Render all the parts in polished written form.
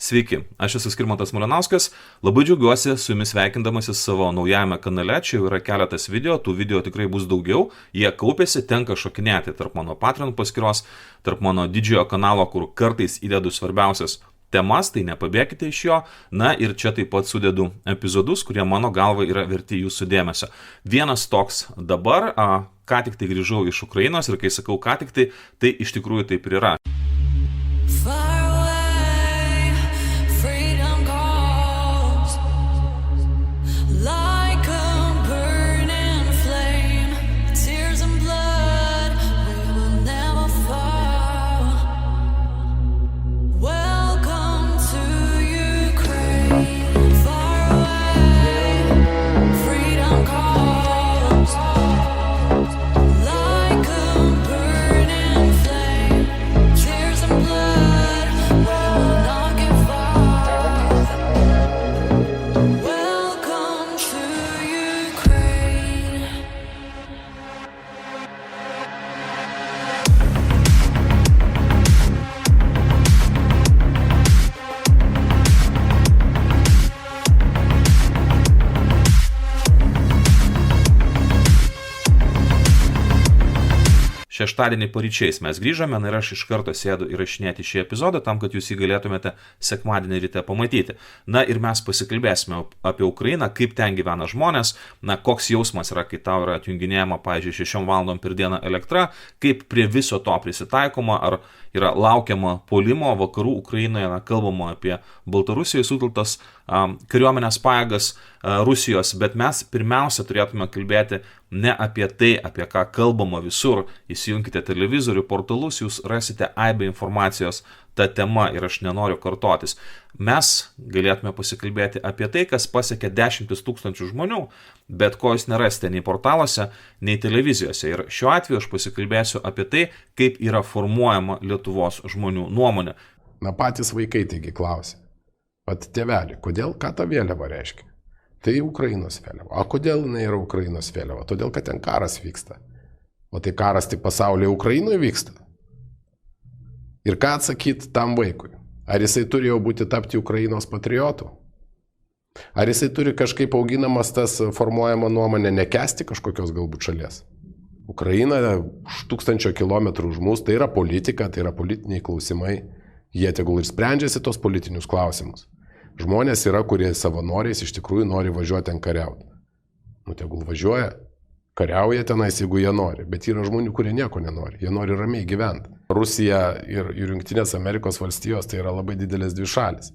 Sveiki, aš esu Skirmantas Malinauskas, labai džiaugiuosi su jumis sveikindamasis savo naujajame kanale, čia jau yra keletas video, tų video tikrai bus daugiau, jie kaupėsi, tenka šokinėti tarp mano Patreon paskyros, tarp mano didžiojo kanalo, kur kartais įdedu svarbiausias temas, tai nepabėkite iš jo, na ir čia taip pat sudedu epizodus, kurie mano galva yra verti jūsų dėmesio. Vienas toks dabar, ką tik tai grįžau iš Ukrainos ir kai sakau ką tik tai iš tikrųjų taip ir yra. Šeštadienį paryčiais mes grįžome, ir aš iš karto sėdu įrašinėti šį epizodą tam, kad jūs jį galėtumėte sekmadienį ryte pamatyti. Na ir mes pasikalbėsime apie Ukrainą, kaip ten gyvena žmonės, koks jausmas yra, kai tau yra atjunginėjama, pavyzdžiui, 6 valandom per dieną elektra, kaip prie viso to prisitaikoma, ar yra laukiama puolimo vakarų Ukrainoje, kalbama apie Baltarusijoje sutelktas kariuomenės pajėgas Rusijos, bet mes pirmiausia turėtume kalbėti ne apie tai, apie ką kalbama visur. Įsijunkite televizorių, portalus, jūs rasite aibę informacijos tą temą ir aš nenoriu kartotis. Mes galėtume pasikalbėti apie tai, kas pasiekia 10 000 žmonių, bet ko jūs nerasite nei portaluose, nei televizijose. Ir šiuo atveju aš pasikalbėsiu apie tai, kaip yra formuojama Lietuvos žmonių nuomonė. Patys vaikai taigi klausia. Pat tėveli, kodėl, ką ta vėliava reiškia? Tai Ukrainos vėliava. O kodėl jinai yra Ukrainos vėliava? Todėl, kad ten karas vyksta. O tai karas tik pasaulyje Ukrainoje vyksta. Ir ką atsakyti tam vaikui? Ar jisai turi jau tapti Ukrainos patriotu? Ar jisai turi kažkaip auginamas tas formuojama nuomonė nekęsti kažkokios galbūt šalies? Ukraina už 1000 kilometrų už mus, tai yra politika, tai yra politiniai klausimai. Jie tegul ir sprendžiasi tos politinius klausimus. Žmonės yra, kurie savanoriais iš tikrųjų nori važiuoti ten kariauti. Tegul važiuoja, kariauja tenais, jeigu jie nori. Bet yra žmonių, kurie nieko nenori. Jie nori ramiai gyventi. Rusija ir Jungtinės Amerikos valstijos tai yra labai didelės dvi šalis.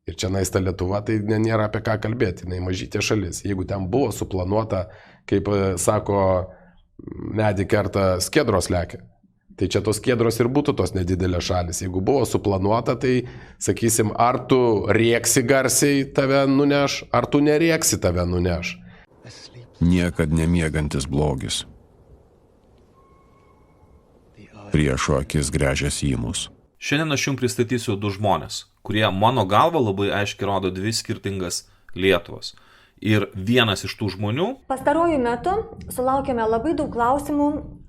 Ir čia ta Lietuva, tai nėra apie ką kalbėti. Jinai mažytė šalis. Jeigu ten buvo suplanuota, kaip sako, medį kerta, skiedros lekia. Tai čia tos skiedros ir būtų tos nedidelės šalis. Jeigu buvo suplanuota, tai sakysim, ar tu rėksi garsiai tave nuneš, ar tu nerėksi tave nuneš. Niekad nemiegantis blogis. Priešo akis gręžiasi į mus. Šiandien aš jums pristatysiu 2 žmonės, kurie mano galva labai aiškiai rodo 2 skirtingas Lietuvas. Ir vienas iš tų žmonių... Pastaruoju metu sulaukėme labai daug klausimų,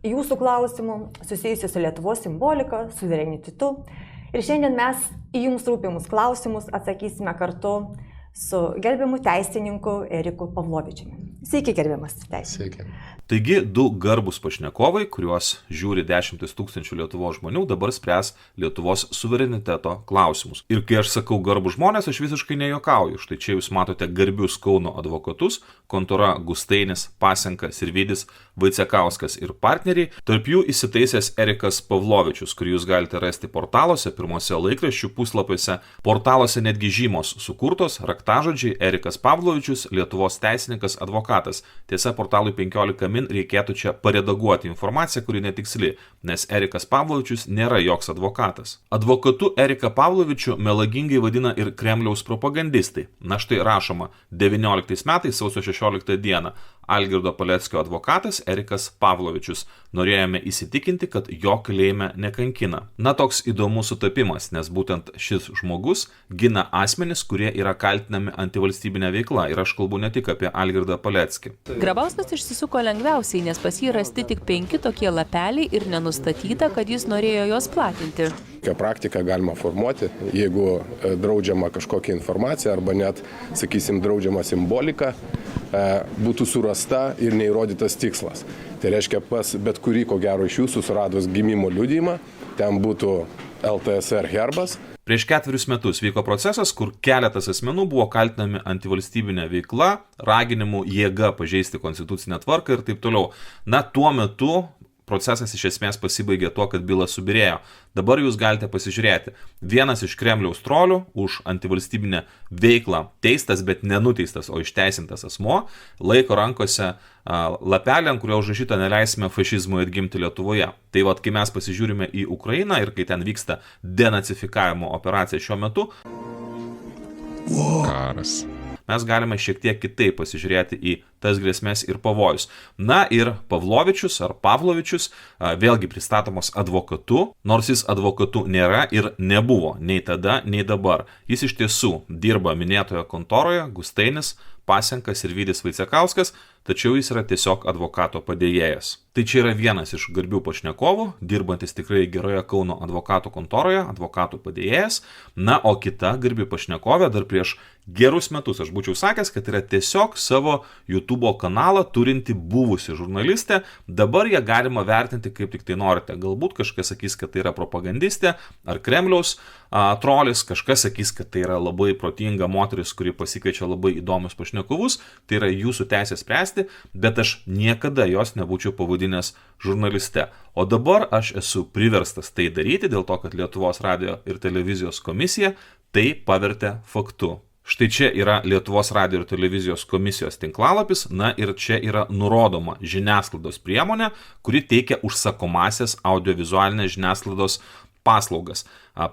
jūsų klausimų, susijusių su Lietuvos simbolika, suverenitetu. Ir šiandien mes į jums rūpimus klausimus atsakysime kartu su gerbiamu teisininku Eriku Pavlovičiumi. Sveiki, gerbiamas teisininkas. Sveiki. Taigi, 2 garbūs pašnekovai, kuriuos žiūri 10 000 Lietuvos žmonių, dabar spręs Lietuvos suvereniteto klausimus. Ir kai aš sakau garbūs žmonės, aš visiškai nejuokauju. Štai čia jūs matote garbius Kauno advokatus, kontora Gustainis, Pasenka, Sirvydis, Vaicekauskas ir partneriai. Tarp jų įsitaisęs Erikas Pavlovičius, kurį jūs galite rasti portaluose, pirmose laikraščių puslapiuose. Portaluose netgi žymos sukurtos, raktažodžiai Erikas Pavlovičius, Lietuvos teisininkas, advokatas. Tiesa, portalui 15 min reikėtų čia paredaguoti informaciją, kuri netiksli, nes Erikas Pavlovičius nėra joks advokatas. Advokatu Eriką Pavlovičių melagingai vadina ir Kremliaus propagandistai. Na štai rašoma 19 metais sausio 16 dieną. Algirdo Paleckio advokatas Erikas Pavlovičius. Norėjome įsitikinti, kad jo kalėjime nekankina. Na, toks įdomus sutapimas, nes būtent šis žmogus gina asmenis, kurie yra kaltinami antivalstybinė veikla. Ir aš kalbu ne tik apie Algirdą Paleckį. Grabauskas išsisuko lengviausiai, nes pas jį rasti tik 5 tokie lapeliai ir nenustatyta, kad jis norėjo juos platinti. Tokią praktiką galima formuoti, jeigu draudžiama kažkokia informacija arba net, sakysim, draudžiama simbolika, būtų surasta ir neįrodytas tikslas. Tai reiškia, pas bet kurį, ko gero, iš jūsų suradus gimimo liudijimą, ten būtų LTSR herbas. Prieš 4 metus vyko procesas, kur keletas asmenų buvo kaltinami antivalstybinė veikla, raginimu jėga pažeisti konstitucinę tvarką ir taip toliau. Na, tuo metu procesas iš esmės pasibaigė tuo, kad byla subirėjo. Dabar jūs galite pasižiūrėti. Vienas iš Kremliaus trolių už antivalstybinę veiklą teistas, bet nenuteistas, o išteisintas asmuo, laiko rankose lapelį, ant kurio užrašyta neleisime fašizmui atgimti Lietuvoje. Tai vat, kai mes pasižiūrime į Ukrainą ir kai ten vyksta denacifikavimo operacija šiuo metu, Karas. mes galime šiek tiek kitaip pasižiūrėti į tas grėsmės ir pavojus. Na ir Pavlovičius ar Pavlovičius vėlgi pristatomos advokatu, nors jis advokatu nėra ir nebuvo nei tada, nei dabar. Jis iš tiesų dirba minėtoje kontoroje, Gustainis, Pasenkas ir Vydis Vaicekauskas, tačiau jis yra tiesiog advokato padėjėjas. Tai čia yra vienas iš garbių pašnekovų, dirbantis tikrai geroje Kauno advokatų kontoroje, advokatų padėjėjas. Na, o kita garbi pašnekovė dar prieš gerus metus, aš būčiau sakęs, kad yra tiesiog savo YouTube kanalą turinti buvusi žurnalistė. Dabar ją galima vertinti kaip tik tai norite. Galbūt kažkas sakys, kad tai yra propagandistė ar Kremliaus trolis, kažkas sakys, kad tai yra labai protinga moteris, kuri pasikviečia labai įdomius pašnekovus. Tai yra jūsų teisė spręsti, bet aš niekada jos nebūčiau pavadinęs žurnaliste. O dabar aš esu priverstas tai daryti dėl to, kad Lietuvos radio ir televizijos komisija tai pavertė faktu. Štai čia yra Lietuvos radio ir televizijos komisijos tinklalapis, na ir čia yra nurodoma žiniasklaidos priemonė, kuri teikia užsakomasias audiovizualinės žiniasklaidos paslaugas.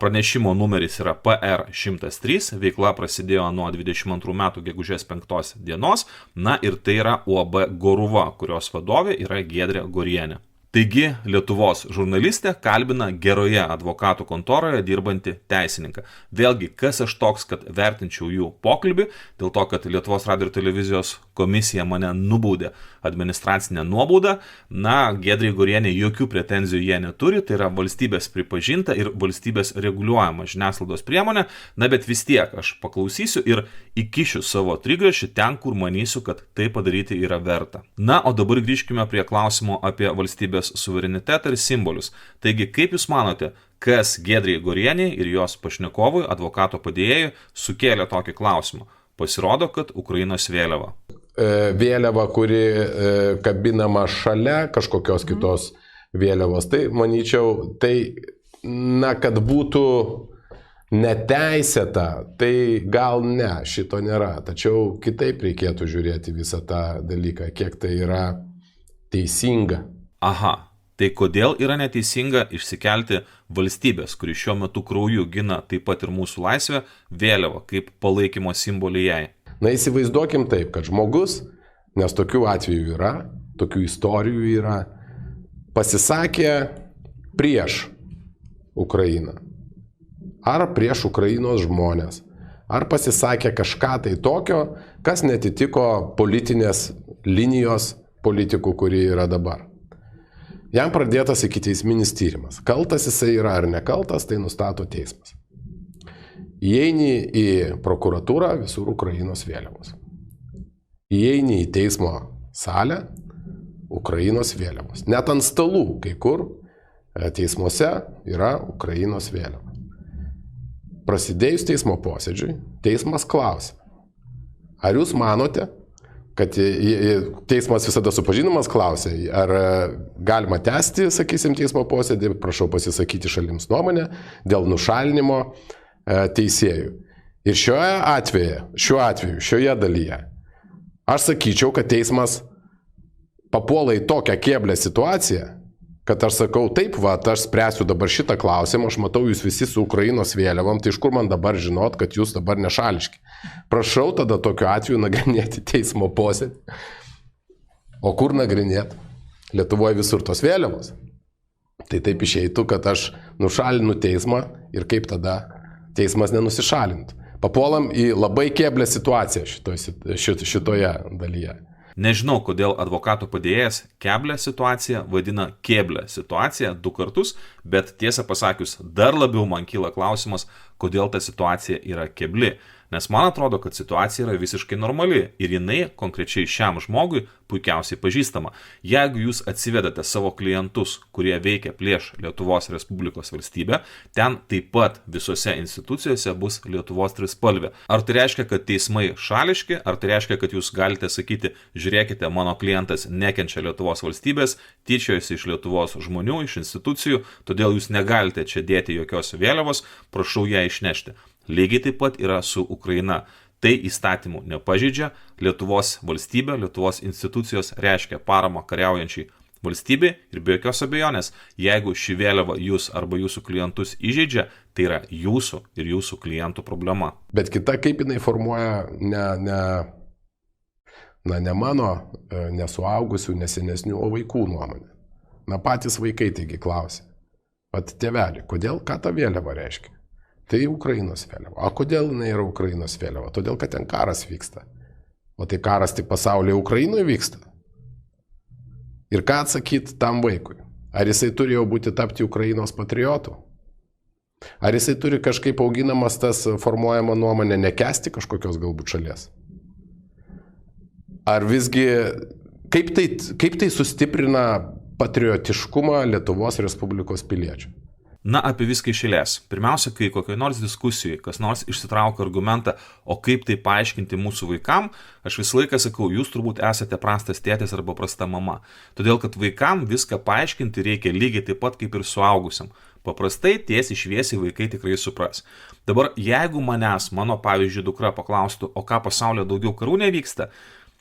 Pranešimo numeris yra PR103, veikla prasidėjo nuo 22 metų gegužės 5 dienos, na ir tai yra UAB Goruva, kurios vadovė yra Giedrė Gorienė. Taigi Lietuvos žurnalistė kalbina geroje advokatų kontoroje dirbantį teisininką. Vėlgi, kas aš toks, kad vertinčiau jų pokalbį, dėl to, kad Lietuvos radio ir televizijos komisija mane nubaudė administracinę nuobaudą. Na, Giedrei Gorienei jokių pretenzijų jie neturi, tai yra valstybės pripažinta ir valstybės reguliuojama žiniasklaidos priemonė, na bet vis tiek aš paklausysiu ir įkišiu savo trigrašį ten, kur manysiu, kad tai padaryti yra verta. Na, o dabar grįžkime prie klausimo apie valstybės suverenitetą ir simbolius. Taigi, kaip jūs manote, kas Giedrei Gorieniai ir jos pašnekovui, advokato padėjėjui, sukėlė tokį klausimą? Pasirodo, kad Ukrainos vėliava. Vėliava, kuri kabinama šalia kažkokios kitos vėliavos. Tai, manyčiau, tai, na, kad būtų neteisėta, tai gal ne, šito nėra. Tačiau kitaip reikėtų žiūrėti visą tą dalyką, kiek tai yra teisinga. Aha, tai kodėl yra neteisinga išsikelti valstybės, kuri šiuo metu krauju gina taip pat ir mūsų laisvę, vėliavą kaip palaikymo simbolį jai? Na, įsivaizduokim taip, kad žmogus, nes tokių atvejų yra, tokių istorijų yra, pasisakė prieš Ukrainą. Ar prieš Ukrainos žmonės. Ar pasisakė kažką tai tokio, kas netitiko politinės linijos politikų, kurie yra dabar. Jam pradėtas ikiteisminis tyrimas. Kaltas jisai yra ar nekaltas, tai nustato teismas. Įeini į prokuratūrą, visur Ukrainos vėliavos. Įeini į teismo salę, Ukrainos vėliavos. Net ant stalų, kai kur teismuose yra Ukrainos vėliava. Prasidėjus teismo posėdžiui, teismas klausė, ar jūs manote, kad teismas visada supažinimas klausė, ar galima tęsti, sakysim, teismo posėdį, prašau pasisakyti šalims nuomonę dėl nušalinimo teisėjų. Ir šiuo atveju, šioje dalyje, aš sakyčiau, kad teismas papuola į tokią keblią situaciją, kad aš sakau, taip, aš spręsiu dabar šitą klausimą, aš matau jūs visi su Ukrainos vėliavom, tai iš kur man dabar žinot, kad jūs dabar nešališki. Prašau tada tokiu atveju nagrinėti teismo posėdį. O kur nagrinėt? Lietuvoje visur tos vėliavos. Tai taip išeitų, kad aš nušalinu teismą ir kaip tada teismas nenusišalintų. Papuolam į labai keblią situaciją šitoje dalyje. Nežinau, kodėl advokato padėjėjas keblią situaciją vadina keblią situaciją 2 kartus, bet tiesą pasakius, dar labiau man kyla klausimas, kodėl ta situacija yra kebli. Nes man atrodo, kad situacija yra visiškai normali ir jinai konkrečiai šiam žmogui puikiausiai pažįstama. Jeigu jūs atsivedate savo klientus, kurie veikia prieš Lietuvos Respublikos valstybę, ten taip pat visose institucijose bus Lietuvos trispalvė. Ar tai reiškia, kad teismai šališki, ar tai reiškia, kad jūs galite sakyti, žiūrėkite, mano klientas nekenčia Lietuvos valstybės, tyčiojasi iš Lietuvos žmonių, iš institucijų, todėl jūs negalite čia dėti jokios vėliavos, prašau ją išnešti. Lygiai taip pat yra su Ukraina. Tai įstatymų nepažeidžia, Lietuvos valstybė, Lietuvos institucijos reiškia paramą kariaujančiai valstybei ir be jokios abejonės, jeigu ši vėliava jūs arba jūsų klientus įžeidžia, tai yra jūsų ir jūsų klientų problema. Bet kita, kaip jinai formuoja ne mano, nesuaugusių, nesenesnių, o vaikų nuomonę. Patys vaikai taigi klausė. Pat tėveli, ką ta vėliava reiškia? Tai Ukrainos vėliava. O kodėl jinai yra Ukrainos vėliava? Todėl, kad ten karas vyksta. O tai karas tik pasaulyje Ukrainoje vyksta. Ir ką atsakyti tam vaikui? Ar jisai turi jau tapti Ukrainos patriotu? Ar jisai turi kažkaip auginamas tas formuojama nuomonė nekęsti kažkokios galbūt šalies? Ar visgi, kaip tai sustiprina patriotiškumą Lietuvos Respublikos piliečių? Na, apie viską iš eilės. Pirmiausia, kai kokioje nors diskusijai kas nors išsitraukia argumentą, o kaip tai paaiškinti mūsų vaikam, aš visą laiką sakau, jūs turbūt esate prastas tėtis arba prasta mama. Todėl, kad vaikam viską paaiškinti reikia lygiai taip pat kaip ir suaugusiam. Paprastai, tiesiai šviesiai vaikai tikrai supras. Dabar, jeigu manęs, mano pavyzdžiui, dukra paklaustų, o ką pasaulyje daugiau karų nevyksta,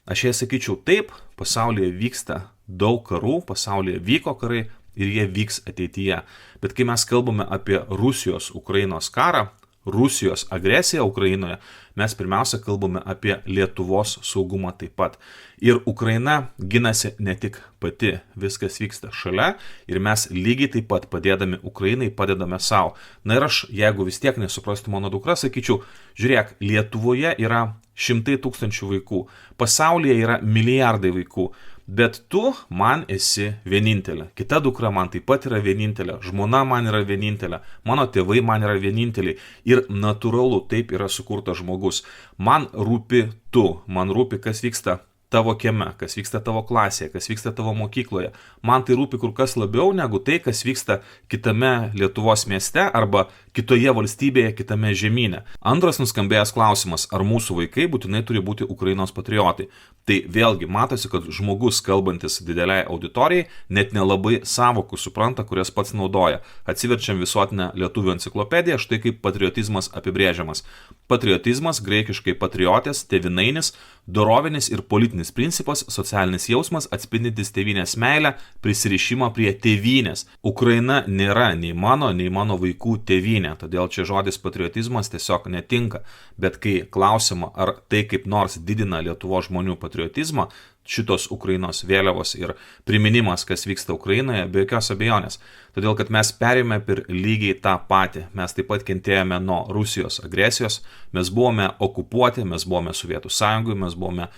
aš jai sakyčiau, taip, pasaulyje vyksta daug karų, pasaulyje vyko karai, ir jie vyks ateityje. Bet kai mes kalbame apie Rusijos-Ukrainos karą, Rusijos agresiją Ukrainoje, mes pirmiausia kalbame apie Lietuvos saugumą taip pat. Ir Ukraina ginasi ne tik pati, viskas vyksta šalia ir mes lygiai taip pat padėdami Ukrainai padedame savo. Na ir aš, jeigu vis tiek nesuprastų mano dukra, sakyčiau, žiūrėk, Lietuvoje yra 100 000 vaikų, pasaulyje yra milijardai vaikų. Bet tu man esi vienintelė. Kita dukra man taip pat yra vienintelė. Žmona man yra vienintelė. Mano tėvai man yra vieninteliai. Ir natūralu, taip yra sukurtas žmogus. Man rūpi tu. Man rūpi, kas vyksta tavo kieme, kas vyksta tavo klasėje, kas vyksta tavo mokykloje. Man tai rūpi kur kas labiau negu tai, kas vyksta kitame Lietuvos mieste arba kitoje valstybėje, kitame žemyne. Antras nuskambėjęs klausimas, ar mūsų vaikai būtinai turi būti Ukrainos patriotai. Tai vėlgi matosi, kad žmogus, kalbantis dideliai auditorijai, net nelabai sąvokų supranta, kurias pats naudoja. Atsiverčiam visuotinę lietuvių enciklopediją, štai kaip patriotizmas apibrėžiamas. Patriotizmas, graikiškai patriotės, tėvynainis, dorovinis ir politinis principas, socialinis jausmas atspindintis tėvynės meilę, prisirišimą prie tėvynės. Ukraina nėra nei mano vaikų tėvynė, todėl čia žodis patriotizmas tiesiog netinka. Bet kai klausima, ar tai kaip nors didina Lietuvos žmonių patriotizmą, šitos Ukrainos vėliavos ir priminimas, kas vyksta Ukrainoje, be jokios abejonės. Todėl, kad mes perėjome per lygiai tą patį. Mes taip pat kentėjome nuo Rusijos agresijos, mes buvome okupuoti, mes buvome Sovietų sąjungoje, mes buvome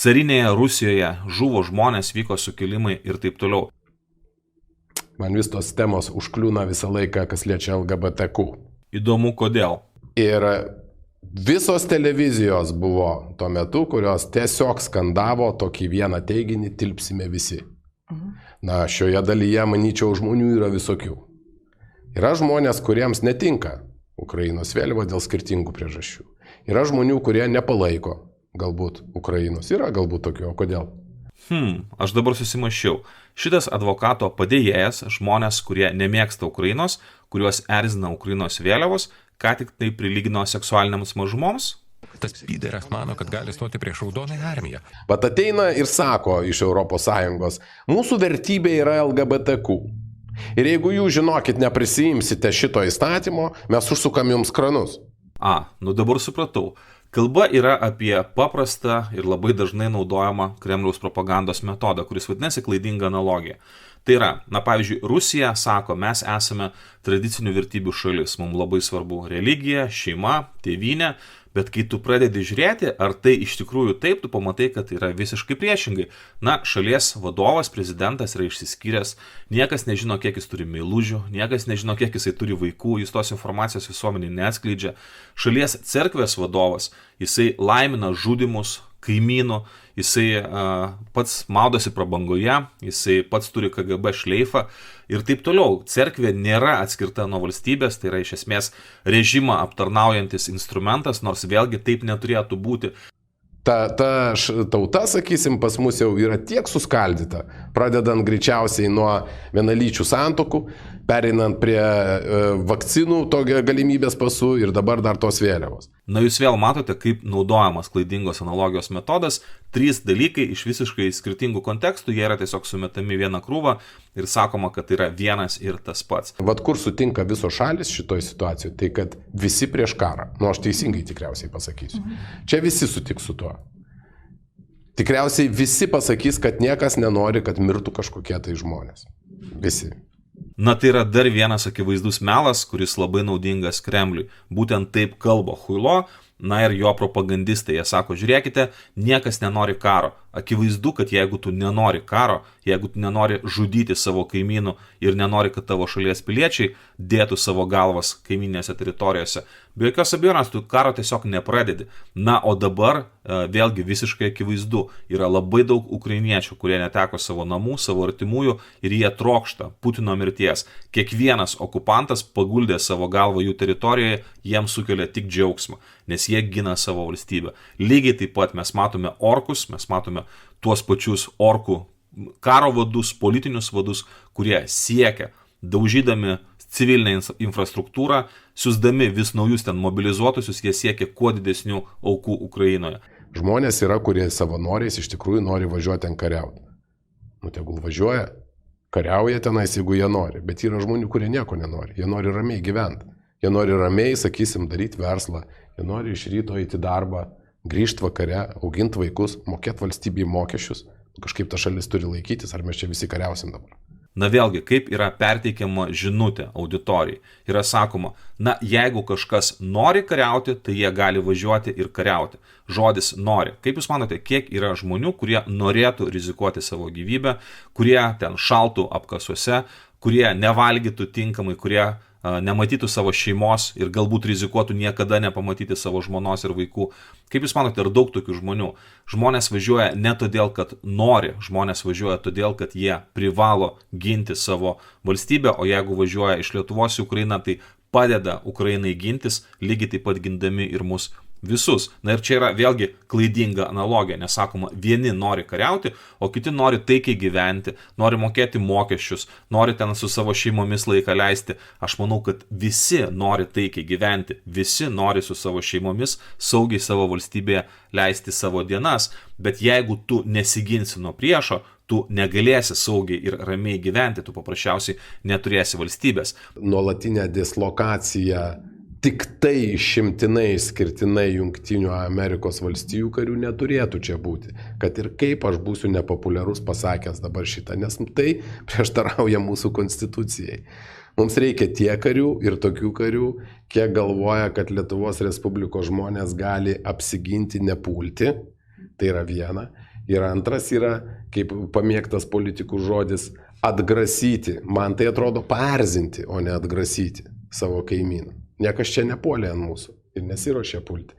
carinėje Rusijoje, žuvo žmonės, vyko sukilimai ir taip toliau. Man vis tos temos užkliūna visą laiką, kas liečia LGBTQ. Įdomu, kodėl. Ir visos televizijos buvo tuo metu, kurios tiesiog skandavo tokį vieną teiginį, tilpsime visi. Na, šioje dalyje, manyčiau, žmonių yra visokių. Yra žmonės, kuriems netinka Ukrainos vėliava dėl skirtingų priežasčių. Yra žmonių, kurie nepalaiko galbūt Ukrainos. Yra galbūt tokių, o kodėl? Aš dabar susimąsčiau. Šitas advokato padėjėjas, žmonės, kurie nemėgsta Ukrainos, kuriuos erzina Ukrainos vėliavos, ką tik tai prilygino seksualiniams mažumoms? Tas pyderas mano, kad gali stoti prieš Raudonąją armiją. Bet ateina ir sako iš ES, mūsų vertybė yra LGBTQ. Ir jeigu jūs, žinokit, neprisiimsite šito įstatymo, mes užsukam jums kranus. Dabar supratau. Kalba yra apie paprastą ir labai dažnai naudojamą Kremliaus propagandos metodą, kuris vadinasi klaidinga analogija. Tai yra, pavyzdžiui, Rusija sako, mes esame tradicinių vertybių šalis, mums labai svarbu religija, šeima, tėvynė, bet kai tu pradedi žiūrėti, ar tai iš tikrųjų taip, tu pamatai, kad tai yra visiškai priešingai. Šalies vadovas, prezidentas yra išsiskyręs, niekas nežino, kiek jis turi meilužių, niekas nežino, kiek jisai turi vaikų, jis tos informacijos visuomenį neatskleidžia. Šalies cerkvės vadovas, jisai laimina žudimus kaimynų, jisai pats maudosi prabangoje, jisai pats turi KGB šleifą ir taip toliau. Cerkvė nėra atskirta nuo valstybės, tai yra iš esmės režimą aptarnaujantis instrumentas, nors vėlgi taip neturėtų būti. Ta tauta, sakysim, pas mus jau yra tiek suskaldyta, pradedant greičiausiai nuo vienalyčių santokų, pereinant prie vakcinų tokio galimybės pasų ir dabar dar tos vėliavos. Jūs vėl matote, kaip naudojamas klaidingos analogijos metodas. 3 dalykai iš visiškai skirtingų kontekstų, jie yra tiesiog sumetami vieną krūvą ir sakoma, kad tai yra vienas ir tas pats. Vat kur sutinka visos šalis šitoj situacijoje, tai kad visi prieš karą. Aš teisingai tikriausiai pasakysiu. Čia visi sutiks su tuo. Tikriausiai visi pasakys, kad niekas nenori, kad mirtų kažkokie tai žmonės. Visi. Tai yra dar vienas akivaizdus melas, kuris labai naudingas Kremliui. Būtent taip kalba Huilo, ir jo propagandistai. Jie sako, žiūrėkite, niekas nenori karo. Akivaizdu, kad jeigu tu nenori karo, jeigu tu nenori žudyti savo kaimynų ir nenori, kad tavo šalies piliečiai dėtų savo galvas kaiminėse teritorijose, be jokios abejonės tu karo tiesiog nepradedi. O dabar vėlgi visiškai akivaizdu, yra labai daug ukrainiečių, kurie neteko savo namų, savo artimųjų ir jie trokšta Putino mirties. Kiekvienas okupantas paguldė savo galvą jų teritorijoje, jiems sukelia tik džiaugsmą, nes jie gina savo valstybę. Lygiai taip pat mes matome orkus, mes matome tuos pačius orkų karo vadus, politinius vadus, kurie siekia, daužydami civilinę infrastruktūrą, siųsdami vis naujus ten mobilizuotusius, jie siekia kuo didesnių aukų Ukrainoje. Žmonės yra, kurie savanoriais iš tikrųjų nori važiuoti ten kariauti. Tegul važiuoja, kariauja tenais, jeigu jie nori, bet yra žmonių, kurie nieko nenori, jie nori ramiai gyventi. Jie nori ramiai, sakysim, daryti verslą, jie nori iš ryto eiti darbą, grįžti vakare, auginti vaikus, mokėti valstybei mokesčius. Kažkaip ta šalis turi laikytis, ar mes čia visi kariausim dabar. Vėlgi, kaip yra perteikiama žinutė auditorijai. Yra sakoma, jeigu kažkas nori kariauti, tai jie gali važiuoti ir kariauti. Žodis nori. Kaip jūs manote, kiek yra žmonių, kurie norėtų rizikuoti savo gyvybę, kurie ten šaltų apkasuose, kurie nevalgytų tinkamai, kurie nematytų savo šeimos ir galbūt rizikuotų niekada nepamatyti savo žmonos ir vaikų. Kaip jūs manote, ar daug tokių žmonių? Žmonės važiuoja ne todėl, kad nori, žmonės važiuoja todėl, kad jie privalo ginti savo valstybę, o jeigu važiuoja iš Lietuvos į Ukrainą, tai padeda Ukrainai gintis, lygiai taip pat gindami ir mus visus. Ir čia yra vėlgi klaidinga analogija, nes sakoma, vieni nori kariauti, o kiti nori taikiai gyventi, nori mokėti mokesčius, nori ten su savo šeimomis laiką leisti. Aš manau, kad visi nori taikiai gyventi, visi nori su savo šeimomis saugiai savo valstybėje leisti savo dienas, bet jeigu tu nesiginsi nuo priešo, tu negalėsi saugiai ir ramiai gyventi, tu paprasčiausiai neturėsi valstybės. Nuolatinė dislokacija tik tai išimtinai skirtinai Jungtinių Amerikos valstijų karių neturėtų čia būti. Kad ir kaip aš būsiu nepopuliarus pasakęs dabar šitą, nes tai prieštarauja mūsų konstitucijai. Mums reikia tiek karių ir tokių karių, kiek galvoja, kad Lietuvos Respublikos žmonės gali apsiginti, nepulti. Tai yra viena. Ir antras yra, kaip pamėgtas politikų žodis, atgrasyti. Man tai atrodo paerzinti, o ne atgrasyti savo kaimyną. Niekas čia nepuolė ant mūsų ir nesiruošė pulti.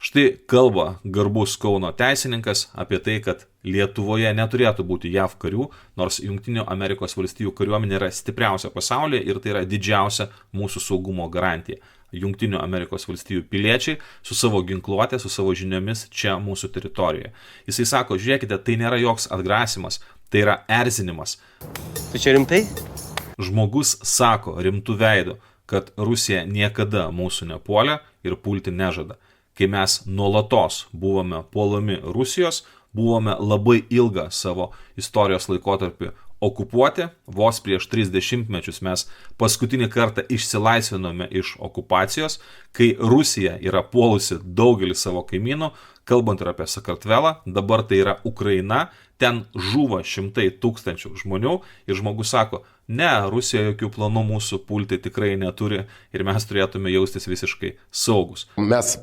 Štai kalba garbus Kauno teisininkas apie tai, kad Lietuvoje neturėtų būti JAV karių, nors Jungtinių Amerikos valstijų kariuomenė yra stipriausia pasaulyje ir tai yra didžiausia mūsų saugumo garantija. Jungtinių Amerikos valstijų piliečiai su savo ginkluotė, su savo žiniomis čia mūsų teritorijoje. Jisai sako, žiūrėkite, tai nėra joks atgrasimas, tai yra erzinimas. Tai čia rimtai? Žmogus sako rimtų veidų, kad Rusija niekada mūsų nepuolė ir pulti nežada. Kai mes nuolatos buvome puolami Rusijos, buvome labai ilgą savo istorijos laikotarpį okupuoti, vos prieš 30 mečius mes paskutinį kartą išsilaisvinome iš okupacijos, kai Rusija yra puolusi daugelį savo kaimynų, kalbant ir apie Sakartvelą, dabar tai yra Ukraina, ten žuvo šimtai tūkstančių žmonių ir žmogus sako, ne, Rusija jokių planų mūsų pulti tikrai neturi ir mes turėtume jaustis visiškai saugus. Mes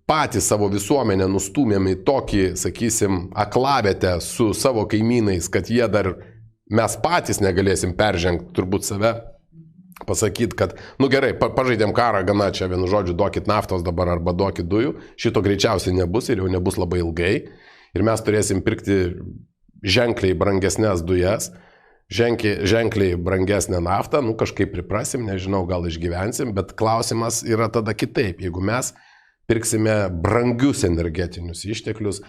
patys savo visuomenę nustūmėm į tokį, sakysim, aklavietę su savo kaimynais, kad jie dar, mes patys negalėsim peržengti turbūt save, pasakyti, kad, nu gerai, pažaidėm karą, gana čia vienu žodžiu, duokit naftos dabar arba duokit dujų, šito greičiausiai nebus ir jau nebus labai ilgai ir mes turėsim pirkti ženkliai brangesnės dujas, ženkliai brangesnę naftą, nu kažkaip priprasim, nežinau, gal išgyvensim, bet klausimas yra tada kitaip. Jeigu mes pirksime brangius energetinius išteklius,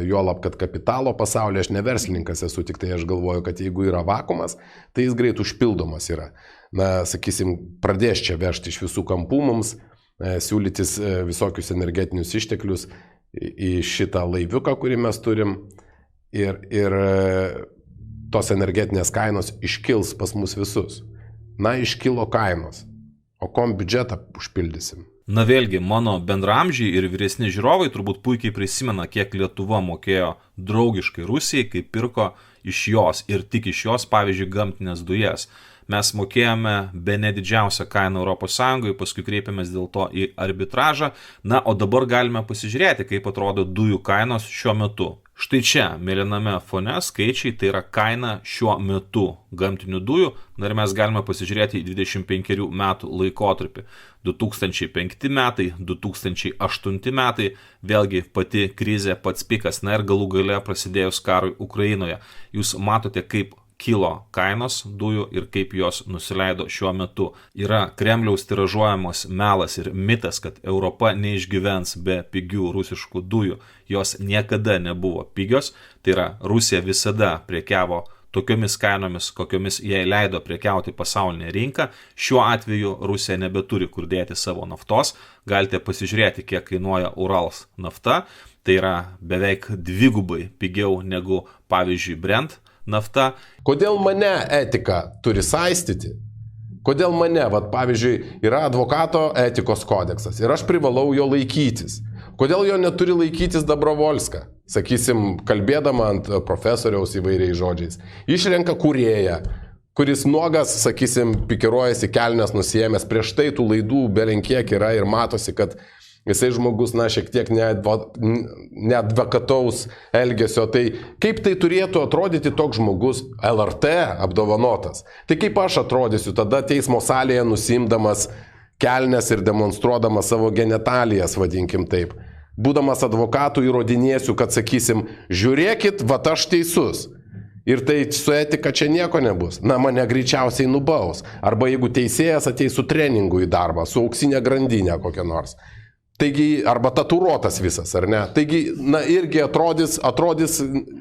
juolab, kad kapitalo pasaulyje, aš ne verslininkas esu, tik tai aš galvoju, kad jeigu yra vakumas, tai jis greit užpildomas yra. Na, sakysim, pradės čia vežti iš visų kampų mums, siūlytis visokius energetinius išteklius į šitą laiviuką, kurį mes turim. Ir tos energetinės kainos iškils pas mus visus. Na, iškilo kainos. O kom biudžetą užpildysim? Na vėlgi, mano bendramžiai ir vyresni žiūrovai turbūt puikiai prisimena, kiek Lietuva mokėjo draugiškai Rusijai, kai pirko iš jos ir tik iš jos, pavyzdžiui, gamtinės dujas. Mes mokėjome bene didžiausią kainą ES, paskui kreipėmės dėl to į arbitražą. Na, o dabar galime pasižiūrėti, kaip atrodo dujų kainos šiuo metu. Štai čia, mėlyname fone, skaičiai, tai yra kaina šiuo metu gamtinių dujų. Na ir mes galime pasižiūrėti į 25 metų laikotarpį. 2005 metai, 2008 metai, vėlgi pati krizė, pats pikas, na ir galų gale prasidėjus karui Ukrainoje. Jūs matote, kaip kilo kainos dujų ir kaip jos nusileido šiuo metu. Yra Kremliaus tiražuojamos melas ir mitas, kad Europa neišgyvens be pigių rusiškų dujų. Jos niekada nebuvo pigios, tai yra Rusija visada prekiavo tokiomis kainomis, kokiomis jai leido prekiauti pasaulinė rinka. Šiuo atveju Rusija nebeturi kur dėti savo naftos. Galite pasižiūrėti, kiek kainuoja Urals nafta. Tai yra beveik dvigubai pigiau negu, pavyzdžiui, Brent nafta. Kodėl mane etika turi saistyti? Kodėl mane, pavyzdžiui, yra advokato etikos kodeksas ir aš privalau jo laikytis. Kodėl jo neturi laikytis Dabrovolska? Sakysim, kalbėdama ant profesoriaus įvairiais žodžiais. Išrenka kūrėją, kuris nuogas, sakysim, pikiruojasi kelnes nusiėmęs, prieš tai tų laidų belenkiek yra ir matosi, kad jisai žmogus, na, šiek tiek neadvokataus elgesio. Tai kaip tai turėtų atrodyti toks žmogus LRT apdovanotas? Tai kaip aš atrodysiu tada teismo salėje nusimdamas kelnes ir demonstruodamas savo genitalijas, vadinkim taip. Būdamas advokatų įrodinėsiu, kad sakysim, žiūrėkit, vat aš teisus. Ir tai su etika čia nieko nebus. Na, mane greičiausiai nubaus. Arba jeigu teisėjas ateis su treningu į darbą, su auksinė grandinė kokia nors. Taigi, arba tatuiruotas visas, ar ne? Taigi, na, irgi atrodys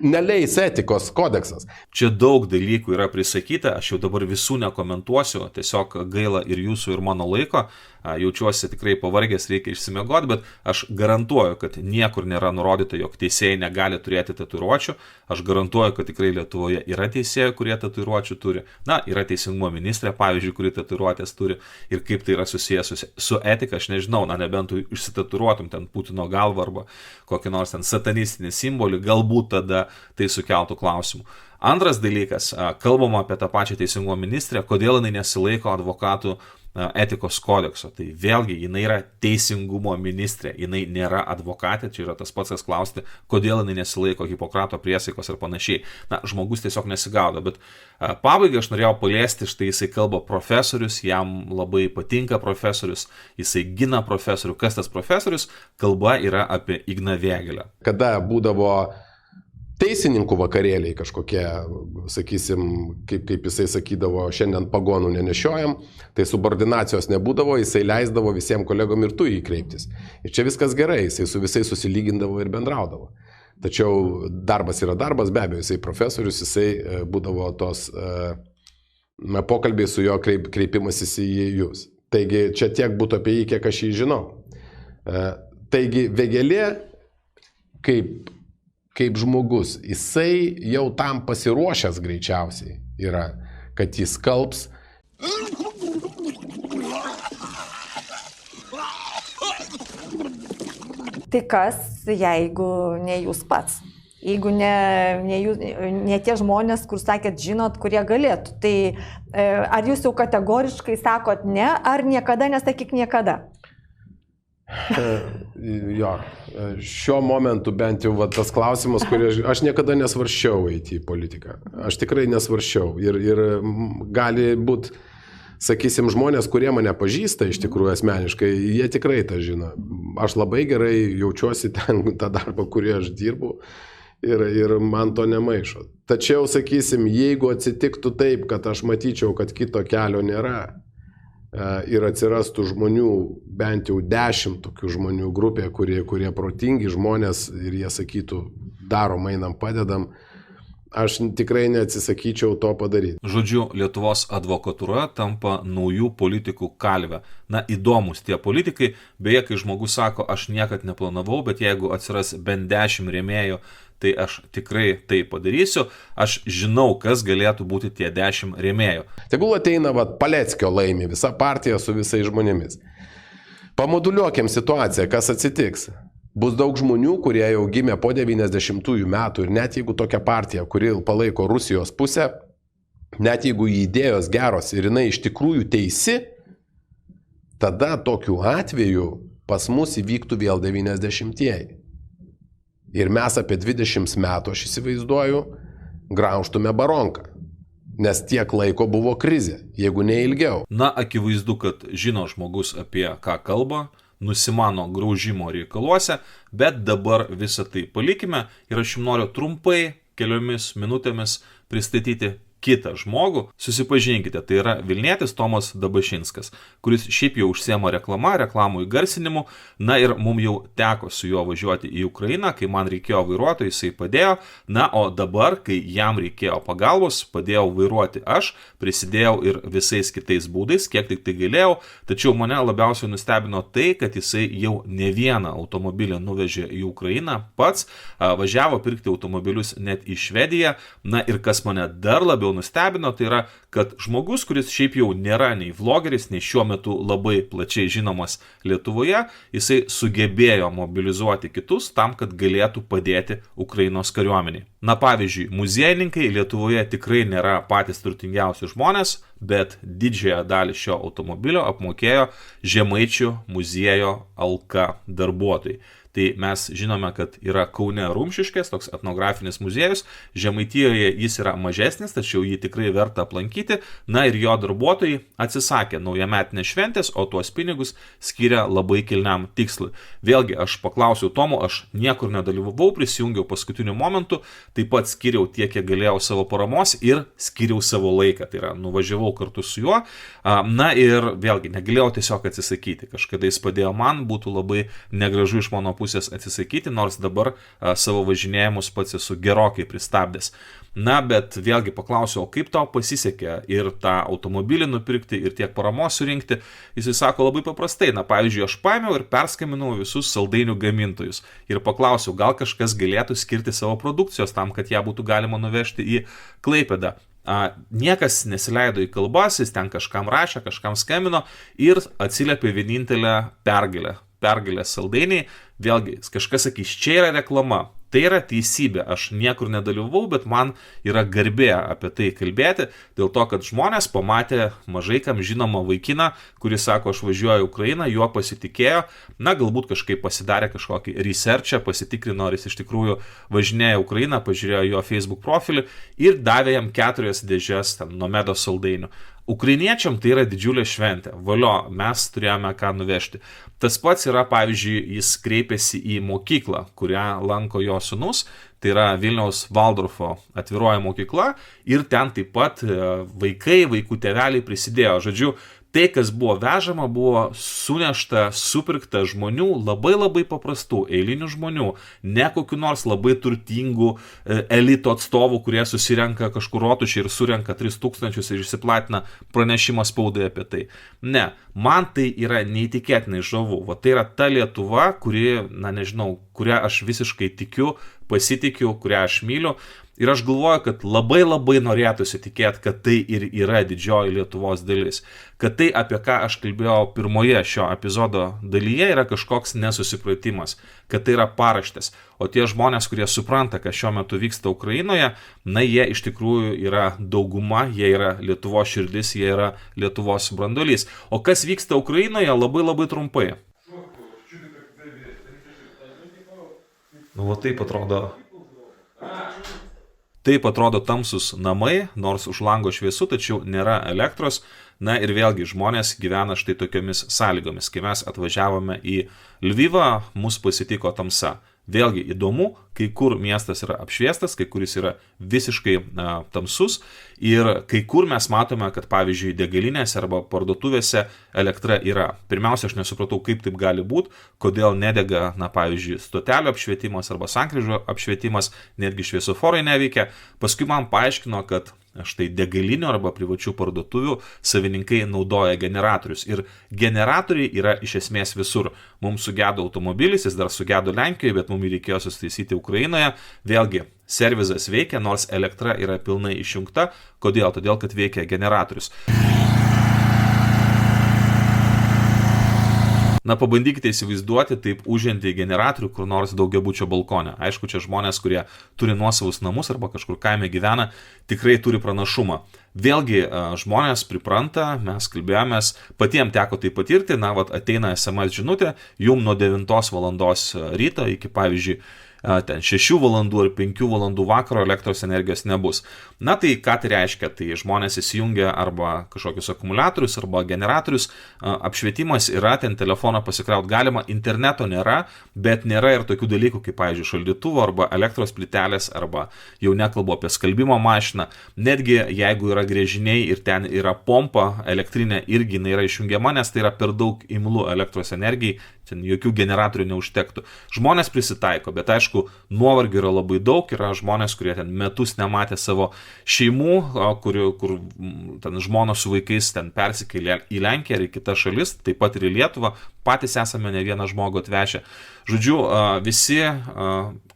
neleis etikos kodeksas. Čia daug dalykų yra prisakyta, aš jau dabar visų nekomentuosiu, tiesiog gaila ir jūsų, ir mano laiko. Jaučiuosi tikrai pavargęs, reikia išsimiegoti, bet aš garantuoju, kad niekur nėra nurodyta, jog teisėjai negali turėti tatuiruočių. Aš garantuoju, kad tikrai Lietuvoje yra teisėjai, kurie tatuiruočių turi. Na, yra teisingumo ministrė, pavyzdžiui, kuri tatuiruotės turi. Ir kaip tai yra susijęs su etika, aš nežinau, na, nebent tu išsitatuiruotum ten Putino galvą arba kokį nors ten satanistinį simbolį, galbūt tada tai sukeltų klausimų. Antras dalykas, kalbama apie tą pačią teisingumo ministrę, kodėl jinai nesilaiko advokatų etikos kodekso. Tai vėlgi, jinai yra teisingumo ministrė, jinai nėra advokatė, čia yra tas pats, kas klausti, kodėl jinai nesilaiko Hipokrato priesaikos ir panašiai. Na, žmogus tiesiog nesigaudo, bet pabaigai aš norėjau paliesti, štai jisai kalba profesorius, jam labai patinka profesorius, jisai gina profesorių. Kas tas profesorius? Kalba yra apie Igną Vėgėlę. Kada būdavo teisininkų vakarėliai kažkokie, sakysim, kaip jisai sakydavo, šiandien pagonų nenešiojam, tai subordinacijos nebūdavo, jisai leisdavo visiems kolegom ir tu įkreiptis. Ir čia viskas gerai, jisai su visais susilygindavo ir bendraudavo. Tačiau darbas yra darbas, be abejo, jisai profesorius, jisai būdavo tos pokalbiai su jo kreipimasis į jūs. Taigi čia tiek būtų apie jį, kiek aš jį žinau. Taigi Vėgėlė kaip žmogus, jisai jau tam pasiruošęs greičiausiai. yra, kad jis skalbs. Tai kas, jeigu ne jūs pats? Jeigu ne tie žmonės, kur sakėt, žinot, kurie galėtų, tai ar jūs jau kategoriškai sakot ne, ar niekada nesakyk niekada? Jo, šiuo momentu bent jau tas klausimas, kurį aš niekada nesvarščiau eiti į politiką. Aš tikrai nesvarščiau ir gali būti, sakysim, žmonės, kurie mane pažįsta iš tikrųjų asmeniškai, jie tikrai tą žino. Aš labai gerai jaučiuosi ten tą darbą, kurį aš dirbu. Ir man to nemaišo. Tačiau, sakysim, jeigu atsitiktų taip, kad aš matyčiau, kad kito kelio nėra ir atsirastų žmonių, bent jau 10 tokių žmonių grupė, kurie protingi žmonės ir jie sakytų, darom, einam, padedam, aš tikrai neatsisakyčiau to padaryti. Žodžiu, Lietuvos advokatūra tampa naujų politikų kalvę. Na, įdomus tie politikai, beje, kai žmogus sako, aš niekad neplanavau, bet jeigu atsiras bent 10 rėmėjų, tai aš tikrai tai padarysiu, aš žinau, kas galėtų būti tie 10 rėmėjų. Tegul ateina Paleckio laimi, visa partija su visais žmonėmis. Pamoduliuokim situaciją, kas atsitiks. Bus daug žmonių, kurie jau gimė po 90-ųjų metų ir net jeigu tokia partija, kuri palaiko Rusijos pusę, net jeigu idėjos geros ir jinai iš tikrųjų teisi, tada tokiu atveju pas mus įvyktų vėl 90-ieji. Ir mes apie 20 metų, aš įsivaizduoju, graužtume baronką. Nes tiek laiko buvo krizė, jeigu ne ilgiau. Na, akivaizdu, kad žino žmogus apie ką kalba, nusimano graužimo reikaluose, bet dabar visą tai palikime ir aš jums noriu trumpai, keliomis minutėmis pristatyti kitą žmogų. Susipažinkite, tai yra Vilnietis Tomas Dabašinskas, kuris šiaip jau užsiema reklamų įgarsinimu. Na ir mums jau teko su juo važiuoti į Ukrainą, kai man reikėjo vairuotojo, jisai padėjo. Na, o dabar, kai jam reikėjo pagalbos, padėjau vairuoti aš, prisidėjau ir visais kitais būdais, kiek tik tai galėjau. Tačiau mane labiausiai nustebino tai, kad jisai jau ne vieną automobilį nuvežė į Ukrainą pats, važiavo pirkti automobilius net į Švediją. Na ir kas mane dar labiau nustebino, tai yra, kad žmogus, kuris šiaip jau nėra nei vlogeris, nei šiuo metu labai plačiai žinomas Lietuvoje, jisai sugebėjo mobilizuoti kitus tam, kad galėtų padėti Ukrainos kariuomeniai. Na, pavyzdžiui, muziejininkai Lietuvoje tikrai nėra patys turtingiausi žmonės, bet didžiąją dalį šio automobilio apmokėjo Žemaičių muziejo Alka darbuotojai. Tai mes žinome, kad yra Kaune Rumšiškės, toks etnografinis muziejus, Žemaitijoje jis yra mažesnis, tačiau jį tikrai verta aplankyti, na ir jo darbuotojai atsisakė naujametinės šventės, o tuos pinigus skiria labai kilniam tikslui. Vėlgi, aš paklausiau Tomo, aš niekur nedalyvavau, prisijungiau paskutiniu momentu, taip pat skiriau tiek, kiek galėjau savo paramos ir skiriau savo laiką, tai yra nuvažiavau kartu su juo, na ir vėlgi, negalėjau tiesiog atsisakyti, kažkada jis padėjo man, būtų labai negražu iš mano pusės atsisakyti, nors dabar savo važinėjimus pats esu gerokai pristabdęs. Na, bet vėlgi paklausiau, o kaip tau pasisekė ir tą automobilį nupirkti ir tiek paramos surinkti. Jisai sako labai paprastai, na, pavyzdžiui, aš paėmiau ir perskambinau visus saldainių gamintojus ir paklausiau, gal kažkas galėtų skirti savo produkcijos tam, kad ją būtų galima nuvežti į Klaipėdą. Niekas nesileido į kalbas, jis ten kažkam rašė, kažkam skambino ir atsiliepė vienintelę pergalę saldainiai. Vėlgi, kažkas sakys, čia yra reklama. Tai yra teisybė, aš niekur nedalyvau, bet man yra garbė apie tai kalbėti, dėl to, kad žmonės pamatė mažai kam žinomą vaikiną, kuris sako, aš važiuoju į Ukrainą, juo pasitikėjo, na, galbūt kažkaip pasidarė kažkokį researchą, pasitikrino, ar jis iš tikrųjų važinėja į Ukrainą, pažiūrėjo jo Facebook profilį ir davė jam 4 dėžes Nomedos saldainių. Ukrainiečiam tai yra didžiulė šventė. Valio, mes turėjome ką nuvežti. Tas pats yra, pavyzdžiui, jis kreipėsi į mokyklą, kurią lanko jo sūnus, tai yra Vilniaus Valdorfo atviroji mokykla ir ten taip pat vaikų tėveliai prisidėjo. Žodžiu, tai, kas buvo vežama, buvo sunešta, supirkta žmonių, labai paprastų, eilinių žmonių, ne kokių nors labai turtingų elito atstovų, kurie susirenka kažkur rotušį ir surenka 3000 ir išsiplatina pranešimą spaudai apie tai. Ne, man tai yra neįtikėtinai žavu. Va, tai yra ta Lietuva, kurią aš visiškai tikiu, pasitikiu, kurią aš myliu. Ir aš galvoju, kad labai norėtųsi tikėti, kad tai ir yra didžioji Lietuvos dalis. Kad tai, apie ką aš kalbėjau pirmoje šio epizodo dalyje, yra kažkoks nesusipratimas. Kad tai yra paraštės. O tie žmonės, kurie supranta, kas šiuo metu vyksta Ukrainoje, na, jie iš tikrųjų yra dauguma, jie yra Lietuvos širdis, jie yra Lietuvos branduolys. O kas vyksta Ukrainoje, labai trumpai. Nu, va taip atrodo. Taip atrodo tamsus namai, nors už lango šviesu, tačiau nėra elektros. Na ir vėlgi žmonės gyvena štai tokiomis sąlygomis. Kai mes atvažiavome į Lvivą, mus pasitiko tamsa. Vėlgi įdomu, kai kur miestas yra apšviestas, kai kuris yra visiškai tamsus ir kai kur mes matome, kad pavyzdžiui degalinėse arba parduotuvėse elektra yra. Pirmiausia, aš nesupratau, kaip taip gali būti, kodėl nedega, na pavyzdžiui, stotelio apšvietimas arba sankryžo apšvietimas, netgi šviesoforai neveikia. Paskui man paaiškino, kad štai degalinių arba privačių parduotuvių savininkai naudoja generatorius. Ir generatoriai yra iš esmės visur. Mums sugedo automobilis, jis dar sugedo Lenkijoje, bet mums reikėjo susitaisyti Ukrainoje. Vėlgi, servizas veikia, nors elektra yra pilnai išjungta. Kodėl? Todėl, kad veikia generatorius. Na, pabandykite įsivaizduoti taip užžiantį generatorių kur nors daugiabučio balkone. Aišku, čia žmonės, kurie turi nuosavus namus arba kažkur kaime gyvena, tikrai turi pranašumą. Vėlgi, žmonės pripranta, mes kalbėjomės, patiems teko tai patirti, na, vat ateina SMS žinutė, jum nuo 9 valandos ryto iki, pavyzdžiui, ten 6 valandų ar 5 valandų vakaro elektros energijos nebus. Na tai ką tai reiškia? Tai žmonės įsijungia arba kažkokius akumuliatorius arba generatorius, apšvietimas yra, ten telefoną pasikrauti galima, interneto nėra, bet nėra ir tokių dalykų kaip, pavyzdžiui, šaldytuvo arba elektros plytelės arba jau nekalbu apie skalbimo mašiną. Netgi jeigu yra gręžiniai ir ten yra pompa elektrinė, irgi jinai yra išjungiama, nes tai yra per daug imlu elektros energijai, ten jokių generatorių neužtektų. Žmonės prisitaiko, bet aišku, nuovargio yra labai daug, yra žmonės, kurie ten metus nematė savo šeimų, kur ten žmonos su vaikais ten persikėlė į Lenkiją ir į kitas šalis, taip pat ir į Lietuvą, patys esame ne vieną žmogų atvežę. Žodžiu, visi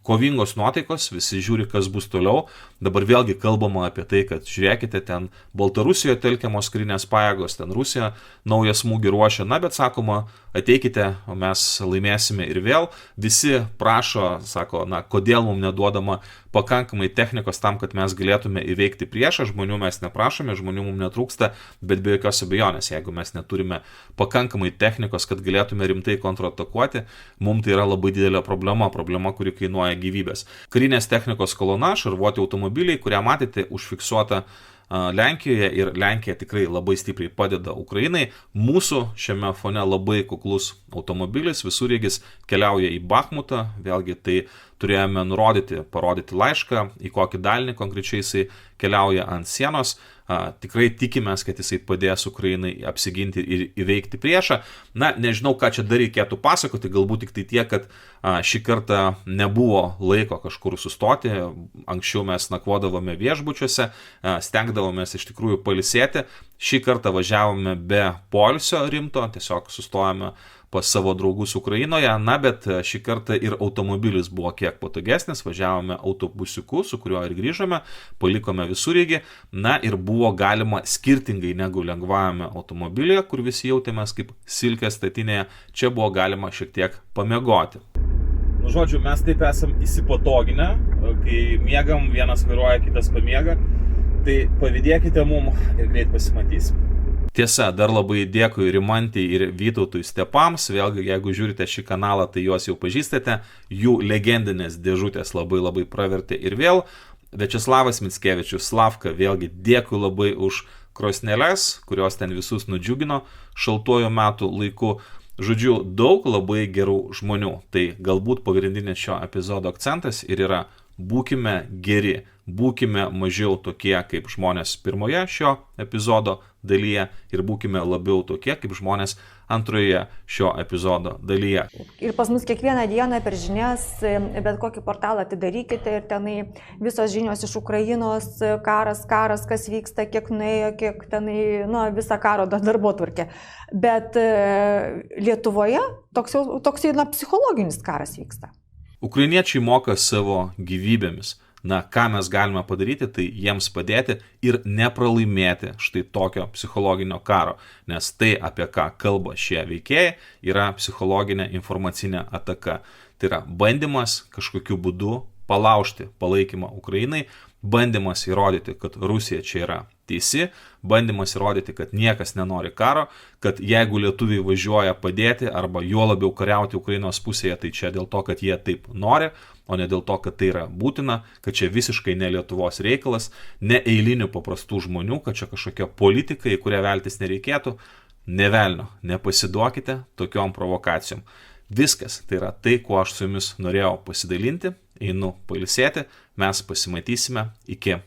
kovingos nuotaikos, visi žiūri, kas bus toliau. Dabar vėlgi kalbama apie tai, kad žiūrėkite, ten Baltarusijoje telkiamos karinės pajėgos, ten Rusija naują smūgį ruošia, na bet sakoma, ateikite, mes laimėsime ir vėl. Visi prašo, sako, na kodėl mums neduodama pakankamai technikos tam, kad mes galėtume įveikti priešą. Žmonių mes neprašome, žmonių mums netrūksta, bet be jokios abejonės, jeigu mes neturime pakankamai technikos, kad galėtume rimtai kontratakuoti, mums tai yra labai didelė problema, kuri kainuoja gyvybės. Karinės technikos kolona, šarvuoti automobiliai, kurią matėte užfiksuota Lenkijoje, ir Lenkija tikrai labai stipriai padeda Ukrainai. Mūsų šiame fone labai kuklus automobilis, visureigis, keliauja į Bachmutą. Vėlgi tai turėjome parodyti laišką, į kokį dalinį konkrečiai jisai keliauja ant sienos. Tikrai tikimės, kad jisai padės Ukrainai apsiginti ir įveikti priešą. Na, nežinau, ką čia dar reikėtų pasakoti, galbūt tik tai tiek, kad šį kartą nebuvo laiko kažkur sustoti. Anksčiau mes nakvodavome viešbučiuose, stengdavomės iš tikrųjų pailsėti. Šį kartą važiavome be poilsio rimto, tiesiog sustojame pas savo draugus Ukrainoje, na, bet šį kartą ir automobilis buvo kiek patogesnis, važiavome autobusiuku, su kuriuo ir grįžome, palikome visureigį, na, ir buvo galima skirtingai negu lengvajame automobilyje, kur visi jautėmės kaip silkės statinėje, čia buvo galima šiek tiek pamiegoti. Nu, žodžiu, mes taip esam įsipatoginę, kai miegam, vienas vairuoja, kitas pamiega, tai pavydėkite mum ir greit pasimatysim. Tiesa, dar labai dėkui Rimantei ir Vytautui Stepams, vėlgi jeigu žiūrite šį kanalą, tai juos jau pažįstate, jų legendinės dėžutės labai pravertė ir vėl. Viačeslavas Mickevičius, Slavka, vėlgi dėkui labai už krosneles, kurios ten visus nudžiugino šaltuoju metų laiku. Žodžiu, daug labai gerų žmonių, tai galbūt pagrindinis šio epizodo akcentas ir yra būkime geri, būkime mažiau tokie kaip žmonės pirmoje šio epizodo dalyje ir būkime labiau tokie kaip žmonės antroje šio epizodo dalyje. Ir pas mus kiekvieną dieną per žinias, bet kokį portalą atidarykite ir tenai visos žinios iš Ukrainos, karas, kas vyksta, kiek nuėjo, kiek tenai, nu, visą karo darbotvarkę. Bet Lietuvoje toks psichologinis karas vyksta. Ukrainiečiai moka savo gyvybėmis. Na, ką mes galime padaryti, tai jiems padėti ir nepralaimėti štai tokio psichologinio karo, nes tai, apie ką kalba šie veikėjai, yra psichologinė informacinė ataka. Tai yra bandymas kažkokiu būdu palaužti palaikymą Ukrainai, bandymas įrodyti, kad Rusija čia yra teisi, bandymas įrodyti, kad niekas nenori karo, kad jeigu lietuviai važiuoja padėti arba juo labiau kariauti Ukrainos pusėje, tai čia dėl to, kad jie taip nori, o ne dėl to, kad tai yra būtina, kad čia visiškai ne Lietuvos reikalas, ne eilinių paprastų žmonių, kad čia kažkokia politika, į kurią veltis nereikėtų. Ne velnio, nepasiduokite tokiom provokacijom. Viskas, tai yra tai, kuo aš su jumis norėjau pasidalinti, einu pailsėti, mes pasimatysime, iki.